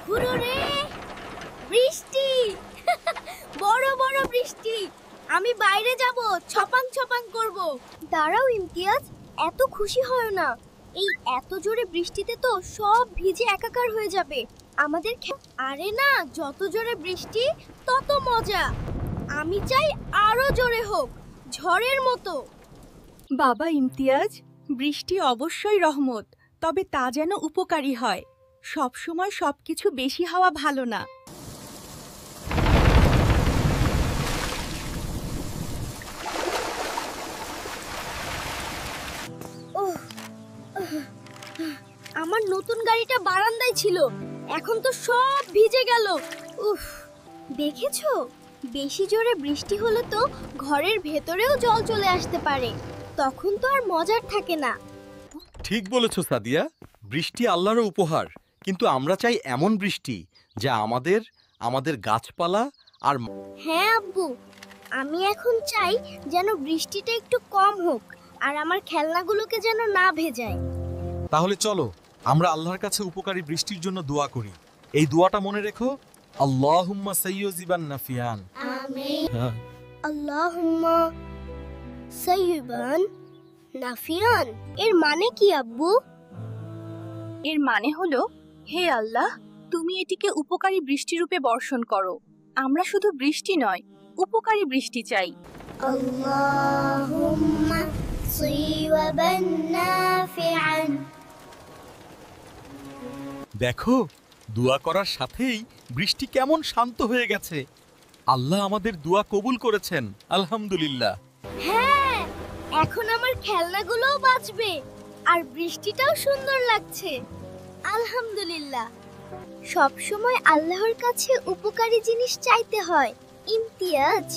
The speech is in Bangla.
হুররে বৃষ্টি বড় বড় বৃষ্টি। আমি বাইরে যাব, ছপাং ছপাং করব। দাঁড়াও ইমতিয়াজ, এত খুশি হয় না। এই এত জোরে বৃষ্টিতে তো সব ভিজে একাকার হয়ে যাবে আমাদের। আরে না, যত জোরে বৃষ্টি তত মজা। আমি চাই আরো জোরে হোক, ঝড়ের মতো। বাবা ইমতিয়াজ, বৃষ্টি অবশ্যই রহমত, তবে তা যেন উপকারী হয়। সবসময় সবকিছু বেশি হওয়া ভালো না। আমার নতুন গাড়িটা বারান্দায় ছিল, এখন তো সব ভিজে গেল। উফ, দেখেছো, বেশি জোরে বৃষ্টি হলে তো ঘরের ভেতরেও জল চলে আসতে পারে। তখন তো আর মজার থাকে না। ঠিক বলেছ সাদিয়া, বৃষ্টি আল্লাহর উপহার, কিন্তু আমরা চাই এমন বৃষ্টি যা আমাদের গাছপালা আর হ্যাঁ আব্বু, আমি এখন চাই যেন বৃষ্টিটা একটু কম হোক আর আমার খেলনাগুলোকে যেন না ভেজায়। তাহলে চলো আমরা আল্লাহর কাছে উপকারী বৃষ্টির জন্য দোয়া করি। এই দোয়াটা মনে রেখো, আল্লাহুম্মা সাইয়্যিবান নাফিয়ান। আমিন। আল্লাহুম্মা সাইয়্যিবান নাফিয়ান। এর মানে কি আব্বু? এর মানে হলো, হে আল্লাহ, তুমি এটিকে উপকারী বৃষ্টিরূপে বর্ষণ করো। আমরা শুধু বৃষ্টি নয়, উপকারী বৃষ্টি চাই। আল্লাহুম্মা সাইয়্যিবান নাফিয়ান। দেখো, দোয়া করার সাথেই বৃষ্টি কেমন শান্ত হয়ে গেছে। আল্লাহ আমাদের দোয়া কবুল করেছেন, আলহামদুলিল্লাহ। হ্যাঁ, এখন আমার খেলনাগুলোও বাঁচবে আর বৃষ্টিটাও সুন্দর লাগছে। আলহামদুলিল্লাহ। সব সময় আল্লাহর কাছে উপকারী জিনিস চাইতে হয় ইমতিয়াজ।